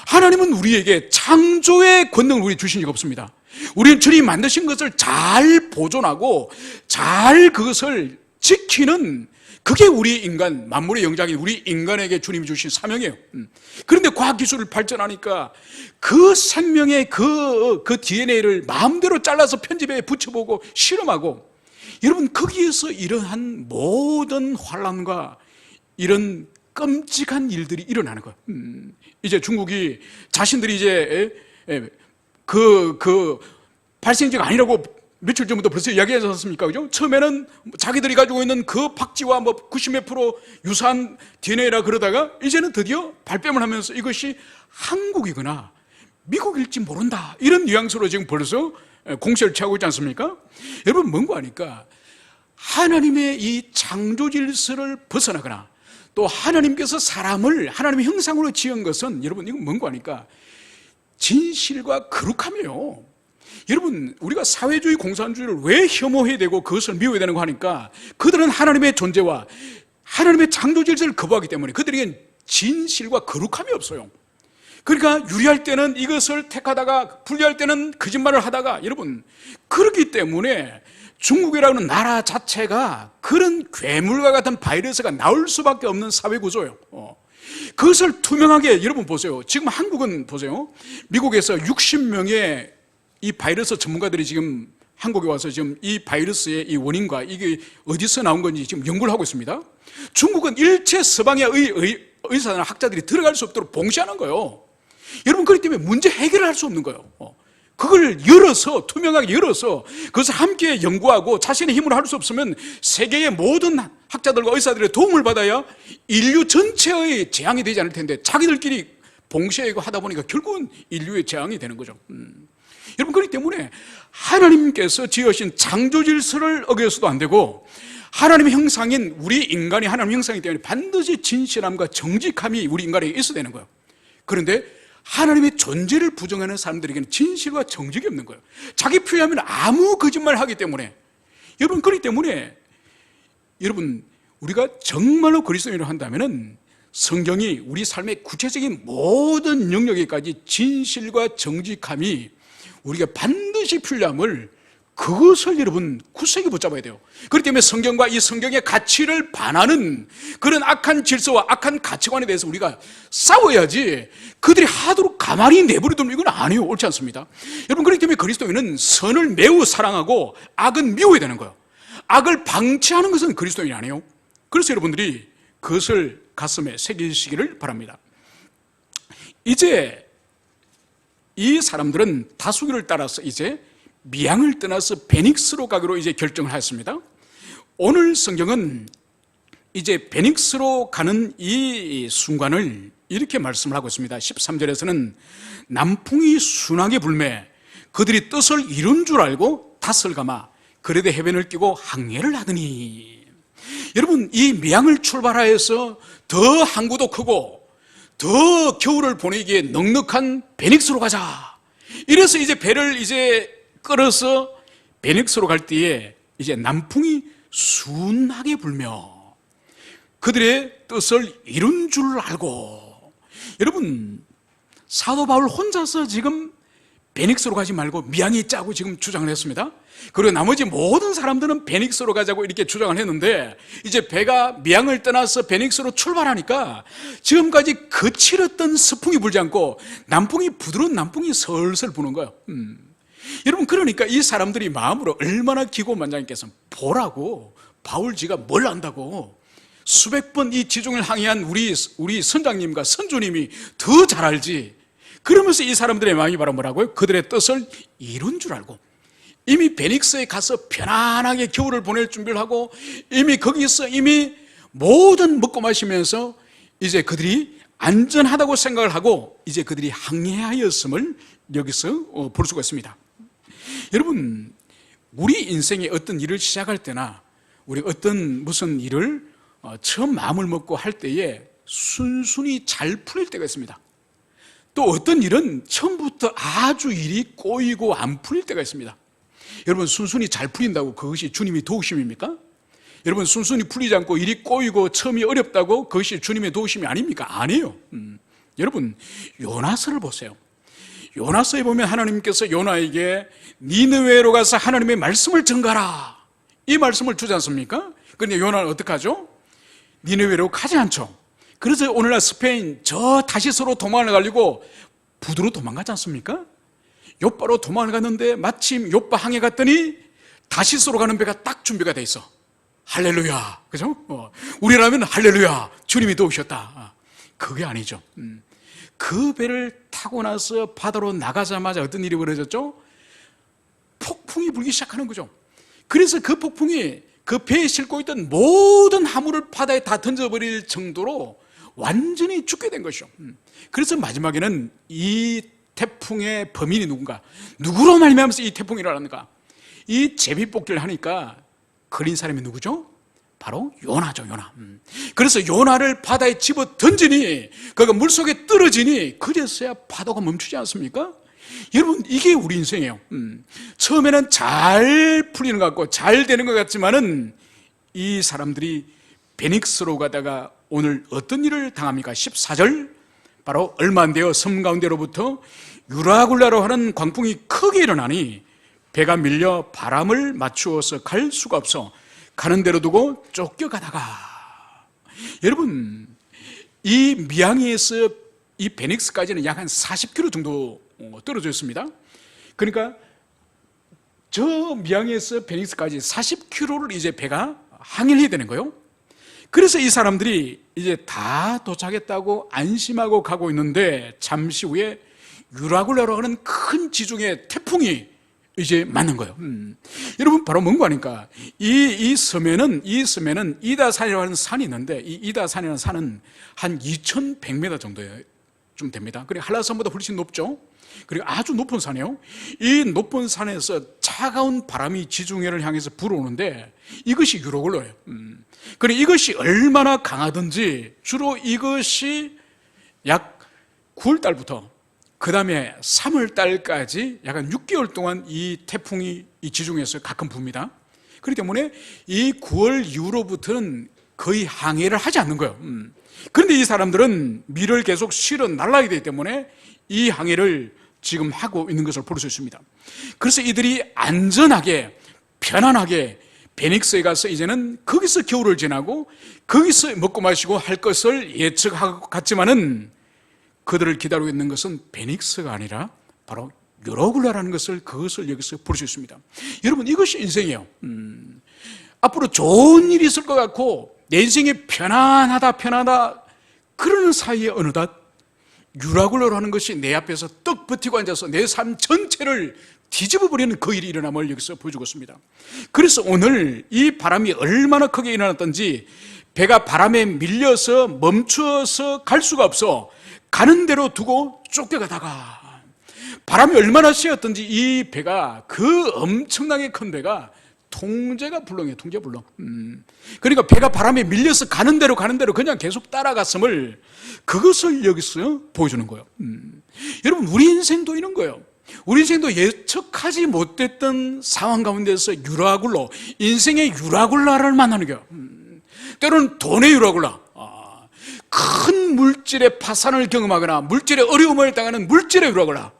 A: 하나님은 우리에게 창조의 권능을 우리 주신 적 없습니다. 우리는 주님이 만드신 것을 잘 보존하고 잘 그것을 지키는, 그게 우리 인간, 만물의 영장인 우리 인간에게 주님이 주신 사명이에요. 그런데 과학기술을 발전하니까 그 생명의 그 DNA를 마음대로 잘라서 편집에 붙여보고 실험하고, 여러분, 거기에서 이러한 모든 환란과 이런 끔찍한 일들이 일어나는 거예요. 이제 중국이 자신들이 이제 그 발생지가 아니라고 며칠 전부터 벌써 이야기하지 않습니까? 그죠? 처음에는 자기들이 가지고 있는 그 박쥐와 90몇 프로 유사한 DNA라 그러다가 이제는 드디어 발뺌을 하면서 이것이 한국이거나 미국일지 모른다, 이런 뉘앙스로 지금 벌써 공세를 취하고 있지 않습니까? 여러분, 뭔가 하니까 하나님의 이 창조 질서를 벗어나거나 또 하나님께서 사람을 하나님의 형상으로 지은 것은, 여러분, 이건 뭔가 하니까 진실과 거룩함이에요. 여러분, 우리가 사회주의 공산주의를 왜 혐오해야 되고 그것을 미워야 되는 거 하니까 그들은 하나님의 존재와 하나님의 창조 질서를 거부하기 때문에 그들에겐 진실과 거룩함이 없어요. 그러니까 유리할 때는 이것을 택하다가 불리할 때는 거짓말을 하다가, 여러분, 그렇기 때문에 중국이라는 나라 자체가 그런 괴물과 같은 바이러스가 나올 수밖에 없는 사회 구조예요. 그것을 투명하게, 여러분 보세요. 지금 한국은 보세요. 미국에서 60명의 이 바이러스 전문가들이 지금 한국에 와서 지금 이 바이러스의 이 원인과 이게 어디서 나온 건지 지금 연구를 하고 있습니다. 중국은 일체 서방의 의사나 학자들이 들어갈 수 없도록 봉쇄하는 거예요. 여러분, 그렇기 때문에 문제 해결을 할 수 없는 거예요. 그걸 열어서, 투명하게 열어서 그것을 함께 연구하고 자신의 힘으로 할 수 없으면 세계의 모든 학자들과 의사들의 도움을 받아야 인류 전체의 재앙이 되지 않을 텐데 자기들끼리 봉쇄하고 하다 보니까 결국은 인류의 재앙이 되는 거죠. 여러분, 그렇기 때문에 하나님께서 지으신 창조 질서를 어겨서도 안 되고, 하나님의 형상인 우리 인간이 하나님의 형상이기 때문에 반드시 진실함과 정직함이 우리 인간에게 있어야 되는 거예요. 그런데 하나님의 존재를 부정하는 사람들에게는 진실과 정직이 없는 거예요. 자기 표현하면 아무 거짓말을 하기 때문에. 여러분, 그렇기 때문에 여러분, 우리가 정말로 그리스도인으로 한다면은 성경이 우리 삶의 구체적인 모든 영역에까지 진실과 정직함이 우리가 반드시 필요함을, 그것을 여러분 굳세게 붙잡아야 돼요. 그렇기 때문에 성경과 이 성경의 가치를 반하는 그런 악한 질서와 악한 가치관에 대해서 우리가 싸워야지, 그들이 하도록 가만히 내버려두면 이건 아니에요. 옳지 않습니다. 여러분, 그렇기 때문에 그리스도인은 선을 매우 사랑하고 악은 미워야 되는 거예요. 악을 방치하는 것은 그리스도인이 아니에요. 그래서 여러분들이 그것을 가슴에 새기시기를 바랍니다. 이제 이 사람들은 다수결을 따라서 이제 미양을 떠나서 베닉스로 가기로 이제 결정을 하였습니다. 오늘 성경은 이제 베닉스로 가는 이 순간을 이렇게 말씀을 하고 있습니다. 13절에서는 남풍이 순하게 불매 그들이 뜻을 이룬 줄 알고 닷을 감아 그레데 해변을 끼고 항해를 하더니, 여러분, 이 미양을 출발하여서 더 항구도 크고 더 겨울을 보내기에 넉넉한 베닉스로 가자. 이래서 이제 배를 이제 끌어서 베닉스로 갈 때에 이제 남풍이 순하게 불며 그들의 뜻을 이룬 줄 알고, 여러분, 사도 바울 혼자서 지금 베닉스로 가지 말고 미양에 있자고 지금 주장을 했습니다. 그리고 나머지 모든 사람들은 베닉스로 가자고 이렇게 주장을 했는데, 이제 배가 미양을 떠나서 베닉스로 출발하니까 지금까지 거칠었던 서풍이 불지 않고 남풍이, 부드러운 남풍이 설설 부는 거예요. 여러분, 그러니까 이 사람들이 마음으로 얼마나 기고만장했겠어. 보라고, 바울지가 뭘 안다고. 수백 번 이 지중을 항해한 우리 선장님과 선주님이 더 잘 알지. 그러면서 이 사람들의 마음이 바로 뭐라고요? 그들의 뜻을 이룬 줄 알고 이미 베닉스에 가서 편안하게 겨울을 보낼 준비를 하고 이미 거기서 이미 모든 먹고 마시면서 이제 그들이 안전하다고 생각을 하고 이제 그들이 항해하였음을 여기서 볼 수가 있습니다. 여러분, 우리 인생에 어떤 일을 시작할 때나 우리 어떤 무슨 일을 처음 마음을 먹고 할 때에 순순히 잘 풀릴 때가 있습니다. 또 어떤 일은 처음부터 아주 일이 꼬이고 안 풀릴 때가 있습니다. 여러분, 순순히 잘 풀린다고 그것이 주님의 도우심입니까? 여러분, 순순히 풀리지 않고 일이 꼬이고 처음이 어렵다고 그것이 주님의 도우심이 아닙니까? 아니에요. 여러분, 요나서를 보세요. 요나서에 보면 하나님께서 요나에게 니느웨로 가서 하나님의 말씀을 전가라, 이 말씀을 주지 않습니까? 그런데 요나는 어떻게 하죠? 니느웨로 가지 않죠. 그래서 오늘날 스페인 저 다시스로 도망을 가려고 부두로 도망가지 않습니까? 요바로 도망을 갔는데 마침 요바 항해 갔더니 다시스로 가는 배가 딱 준비가 돼 있어. 할렐루야, 그죠? 우리라면 할렐루야, 주님이 도우셨다. 그게 아니죠. 그 배를 타고 나서 바다로 나가자마자 어떤 일이 벌어졌죠? 폭풍이 불기 시작하는 거죠. 그래서 그 폭풍이 그 배에 싣고 있던 모든 화물을 바다에 다 던져버릴 정도로 완전히 죽게 된 것이죠. 그래서 마지막에는 이 태풍의 범인이 누군가, 누구로 말미암아서 이 태풍이 일어났는가, 이 제비뽑기를 하니까 걸린 사람이 누구죠? 바로 요나죠. 요나. 그래서 요나를 바다에 집어 던지니 그가 물속에 떨어지니 그래서야 파도가 멈추지 않습니까? 여러분, 이게 우리 인생이에요. 처음에는 잘 풀리는 것 같고 잘 되는 것 같지만은 이 사람들이 베닉스로 가다가 오늘 어떤 일을 당합니까? 14절, 바로 얼마 안 되어 섬 가운데로부터 유라굴라로 하는 광풍이 크게 일어나니 배가 밀려 바람을 맞추어서 갈 수가 없어 가는 대로 두고 쫓겨가다가, 여러분 이 미양에서 이 베닉스까지는 약 한 40km 정도 떨어져 있습니다. 그러니까 저 미양에서 베닉스까지 40km를 이제 배가 항해를 해야 되는 거예요. 그래서 이 사람들이 이제 다 도착했다고 안심하고 가고 있는데 잠시 후에 유라굴라로 하는 큰 지중해 태풍이 이제 맞는 거예요. 여러분 바로 뭔가 하니까 이 섬에는 이다산이라고 하는 산이 있는데, 이 이다산이라는 산은 한 2100m 정도 좀 됩니다. 그리고 한라산보다 훨씬 높죠. 그리고 아주 높은 산이에요. 이 높은 산에서 차가운 바람이 지중해를 향해서 불어오는데 이것이 유라굴라예요. 그리고 이것이 얼마나 강하든지 주로 이것이 약 9월달부터 그 다음에 3월달까지 약간 6개월 동안 이 태풍이 이 지중해에서 가끔 붑니다. 그렇기 때문에 이 9월 이후로부터는 거의 항해를 하지 않는 거예요. 그런데 이 사람들은 밀을 계속 실어 날라야 되기 때문에 이 항해를 지금 하고 있는 것을 볼 수 있습니다. 그래서 이들이 안전하게 편안하게 베닉스에 가서 이제는 거기서 겨울을 지나고 거기서 먹고 마시고 할 것을 예측하고 갔지만은 그들을 기다리고 있는 것은 베닉스가 아니라 바로 유라굴라라는 것을, 그것을 여기서 볼 수 있습니다. 여러분 이것이 인생이에요. 앞으로 좋은 일이 있을 것 같고 내 인생이 편안하다 그러는 사이에 어느덧 유라굴라로 하는 것이 내 앞에서 떡 버티고 앉아서 내 삶 전체를 뒤집어버리는 그 일이 일어남을 여기서 보여주고 있습니다. 그래서 오늘 이 바람이 얼마나 크게 일어났던지 배가 바람에 밀려서 멈추어서 갈 수가 없어 가는 대로 두고 쫓겨가다가, 바람이 얼마나 세었던지 이 배가, 그 엄청나게 큰 배가 통제가 불능이에요. 통제 불능. 그러니까 배가 바람에 밀려서 가는 대로 그냥 계속 따라갔음을, 그것을 여기서 보여주는 거예요. 여러분 우리 인생도 이런 거예요. 우리 인생도 예측하지 못했던 상황 가운데서 유라굴라, 인생의 유라굴라를 만나는 거예요. 때로는 돈의 유라굴라, 큰 물질의 파산을 경험하거나 물질의 어려움을 당하는 물질의 유라굴라,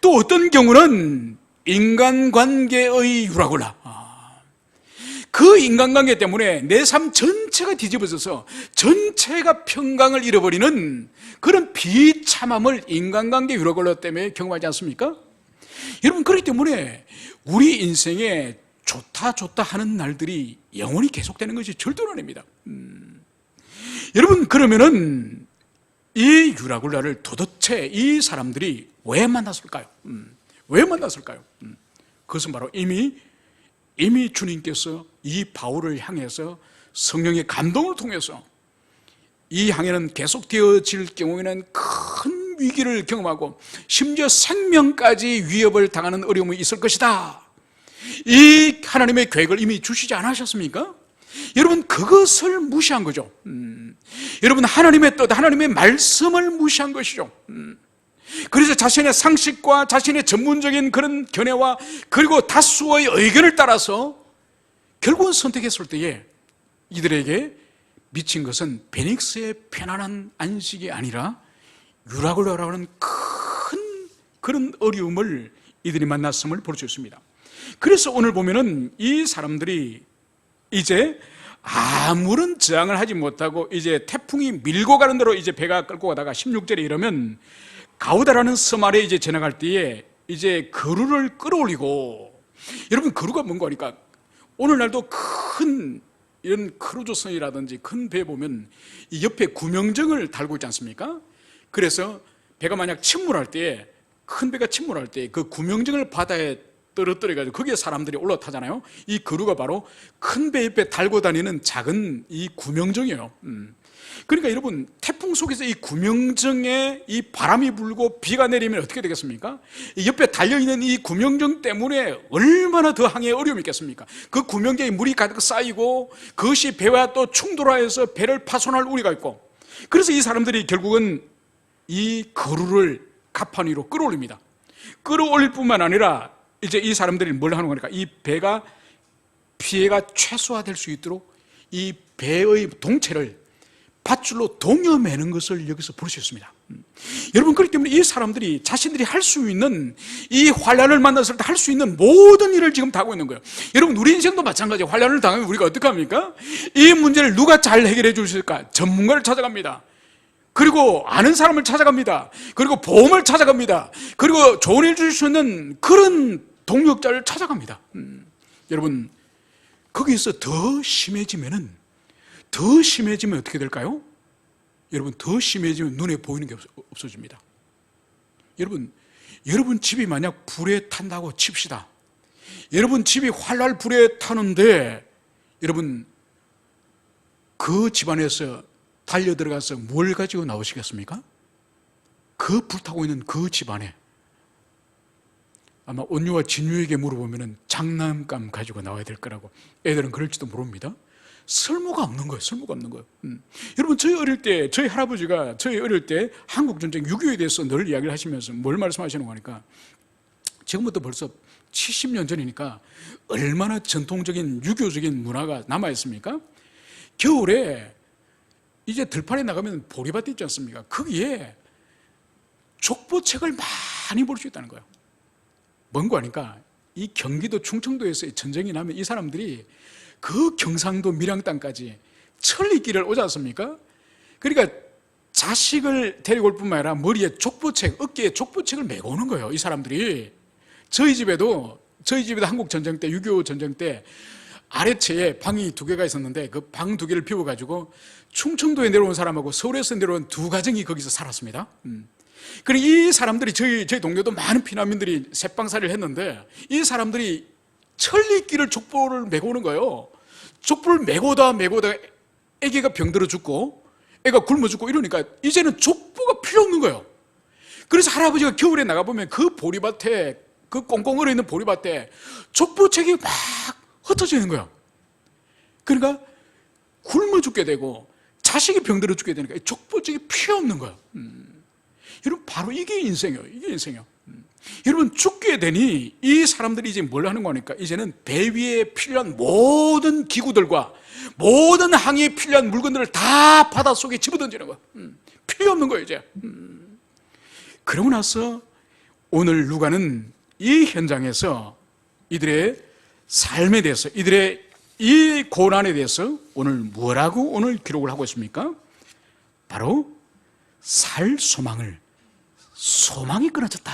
A: 또 어떤 경우는 인간관계의 유라굴라, 그 인간관계 때문에 내 삶 전체가 뒤집어져서 전체가 평강을 잃어버리는 그런 비참함을 인간관계 유라굴라 때문에 경험하지 않습니까? 여러분 그렇기 때문에 우리 인생에 좋다 하는 날들이 영원히 계속되는 것이 절대로 아닙니다. 여러분 그러면은 이 유라굴라를 도대체 이 사람들이 왜 만났을까요? 왜 만났을까요? 그것은 바로 이미 주님께서 이 바울을 향해서 성령의 감동을 통해서 이 항해는 계속되어질 경우에는 큰 위기를 경험하고 심지어 생명까지 위협을 당하는 어려움이 있을 것이다, 이 하나님의 계획을 이미 주시지 않으셨습니까? 여러분 그것을 무시한 거죠. 여러분 하나님의 뜻, 하나님의 말씀을 무시한 것이죠. 그래서 자신의 상식과 자신의 전문적인 그런 견해와 그리고 다수의 의견을 따라서 결국은 선택했을 때에 이들에게 미친 것은 베닉스의 편안한 안식이 아니라 유라굴라라고 하는 큰 그런 어려움을 이들이 만났음을 볼 수 있습니다. 그래서 오늘 보면은 이 사람들이 이제 아무런 저항을 하지 못하고 이제 태풍이 밀고 가는 대로 이제 배가 끌고 가다가 16절에 이러면 가우다라는 섬 아래 이제 지나갈 때에 이제 거루를 끌어올리고, 여러분 거루가 뭔가 하니까 오늘날도 큰 이런 크루즈선이라든지 큰 배 보면 이 옆에 구명정을 달고 있지 않습니까? 그래서 배가 만약 침몰할 때, 큰 배가 침몰할 때 그 구명정을 바다에 떨어뜨려가지고 거기에 사람들이 올라타잖아요. 이 거루가 바로 큰 배 옆에 달고 다니는 작은 이 구명정이에요. 그러니까 여러분 태풍 속에서 이 구명정에 이 바람이 불고 비가 내리면 어떻게 되겠습니까? 이 옆에 달려있는 이 구명정 때문에 얼마나 더 항해에 어려움이 있겠습니까? 그 구명정에 물이 가득 쌓이고 그것이 배와 또 충돌하여서 배를 파손할 우려가 있고, 그래서 이 사람들이 결국은 이 거루를 갑판 위로 끌어올립니다. 끌어올릴 뿐만 아니라 이제 이 사람들이 뭘 하는 거니까 이 배가 피해가 최소화될 수 있도록 이 배의 동체를 밧줄로 동여매는 것을 여기서 볼 수 있습니다. 여러분, 그렇기 때문에 이 사람들이 자신들이 할 수 있는, 이 환난을 만났을 때 할 수 있는 모든 일을 지금 다 하고 있는 거예요. 여러분, 우리 인생도 마찬가지예요. 환난을 당하면 우리가 어떻게 합니까? 이 문제를 누가 잘 해결해 주실까? 전문가를 찾아갑니다. 그리고 아는 사람을 찾아갑니다. 그리고 보험을 찾아갑니다. 그리고 좋은 일 줄 수 있는 그런 동력자를 찾아갑니다. 여러분, 거기서 더 심해지면 어떻게 될까요? 여러분, 더 심해지면 눈에 보이는 게 없어집니다. 여러분 집이 만약 불에 탄다고 칩시다. 여러분 집이 활활 불에 타는데 여러분 그 집안에서 달려 들어가서 뭘 가지고 나오시겠습니까? 그 불타고 있는 그 집안에 아마 온유와 진유에게 물어보면 장난감 가지고 나와야 될 거라고. 애들은 그럴지도 모릅니다. 쓸모가 없는 거예요. 쓸모가 없는 거예요. 여러분, 저희 어릴 때, 저희 할아버지가 저희 어릴 때 한국전쟁 6.25에 대해서 늘 이야기를 하시면서 뭘 말씀하시는 거니까, 지금부터 벌써 70년 전이니까 얼마나 전통적인 유교적인 문화가 남아있습니까? 겨울에 이제 들판에 나가면 보리밭 있지 않습니까? 거기에 족보책을 많이 볼 수 있다는 거예요. 뭔고 하니까 이 경기도 충청도에서 전쟁이 나면 이 사람들이 그 경상도 밀양 땅까지 천리길을 오지 않습니까? 그러니까 자식을 데리고 올 뿐만 아니라 머리에 족보책, 어깨에 족보책을 메고 오는 거예요, 이 사람들이. 저희 집에도 한국 전쟁 때, 6.25 전쟁 때 아래채에 방이 2개가 있었는데 그 방 2개를 비워가지고 충청도에 내려온 사람하고 서울에서 내려온 2가정이 거기서 살았습니다. 그리고 이 사람들이 저희 동네도 많은 피난민들이 새방살이를 했는데 이 사람들이 천리길을 족보를 메고 오는 거예요. 족보를 메고다 애기가 병들어 죽고 애가 굶어 죽고 이러니까 이제는 족보가 필요 없는 거예요. 그래서 할아버지가 겨울에 나가보면 그 보리밭에, 그 꽁꽁 얼어있는 보리밭에 족보책이 막 흩어져 있는 거예요. 그러니까 굶어 죽게 되고 자식이 병들어 죽게 되니까 족보책이 필요 없는 거예요. 여러분, 바로 이게 인생이에요. 이게 인생이에요. 여러분, 죽게 되니 이 사람들이 이제 뭘 하는 거니까 이제는 배 위에 필요한 모든 기구들과 모든 항해에 필요한 물건들을 다 바닷속에 집어던지는 거예요. 필요 없는 거예요, 이제. 그러고 나서 오늘 루가는 이 현장에서 이들의 삶에 대해서, 이들의 이 고난에 대해서 오늘 뭐라고 오늘 기록을 하고 있습니까? 바로 살 소망이 끊어졌다.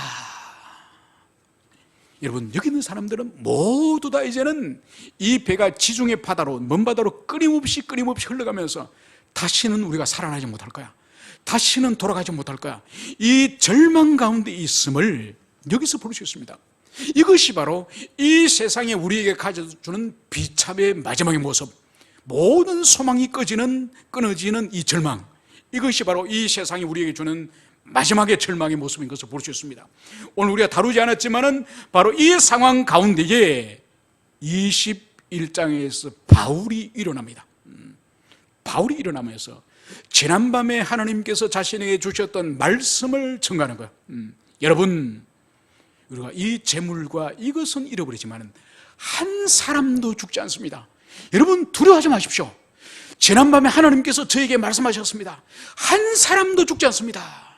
A: 여러분, 여기 있는 사람들은 모두 다 이제는 이 배가 지중해 바다로, 먼 바다로 끊임없이 흘러가면서 다시는 우리가 살아나지 못할 거야, 다시는 돌아가지 못할 거야, 이 절망 가운데 있음을 여기서 볼 수 있습니다. 이것이 바로 이 세상에 우리에게 가져주는 비참의 마지막의 모습, 모든 소망이 끊어지는 이 절망, 이것이 바로 이 세상이 우리에게 주는 마지막의 절망의 모습인 것을 볼 수 있습니다. 오늘 우리가 다루지 않았지만은 바로 이 상황 가운데에 21장에서 바울이 일어납니다. 바울이 일어나면서 지난밤에 하나님께서 자신에게 주셨던 말씀을 전가하는 거예요. 여러분, 우리가 이 재물과 이것은 잃어버리지만은 한 사람도 죽지 않습니다. 여러분, 두려워하지 마십시오. 지난밤에 하나님께서 저에게 말씀하셨습니다. 한 사람도 죽지 않습니다.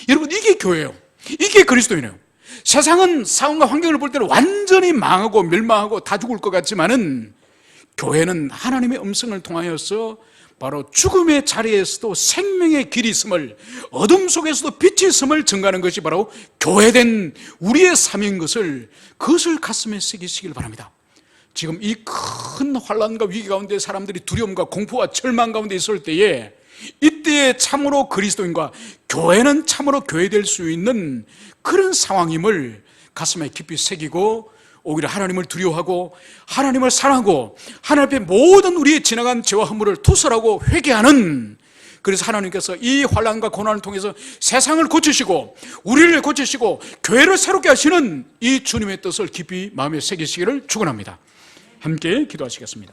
A: 여러분, 이게 교회예요. 이게 그리스도인이에요. 세상은 상황과 환경을 볼 때는 완전히 망하고 멸망하고 다 죽을 것 같지만은 교회는 하나님의 음성을 통하여서 바로 죽음의 자리에서도 생명의 길이 있음을, 어둠 속에서도 빛이 있음을 증거하는 것이 바로 교회된 우리의 삶인 것을, 그것을 가슴에 새기시길 바랍니다. 지금 이 큰 환난과 위기 가운데 사람들이 두려움과 공포와 절망 가운데 있을 때에, 이때에 참으로 그리스도인과 교회는 참으로 교회될 수 있는 그런 상황임을 가슴에 깊이 새기고, 오히려 하나님을 두려워하고 하나님을 사랑하고 하나님 앞에 모든 우리의 지나간 죄와 허물을 투설하고 회개하는, 그래서 하나님께서 이 환난과 고난을 통해서 세상을 고치시고 우리를 고치시고 교회를 새롭게 하시는 이 주님의 뜻을 깊이 마음에 새기시기를 축원합니다. 함께 기도하시겠습니다.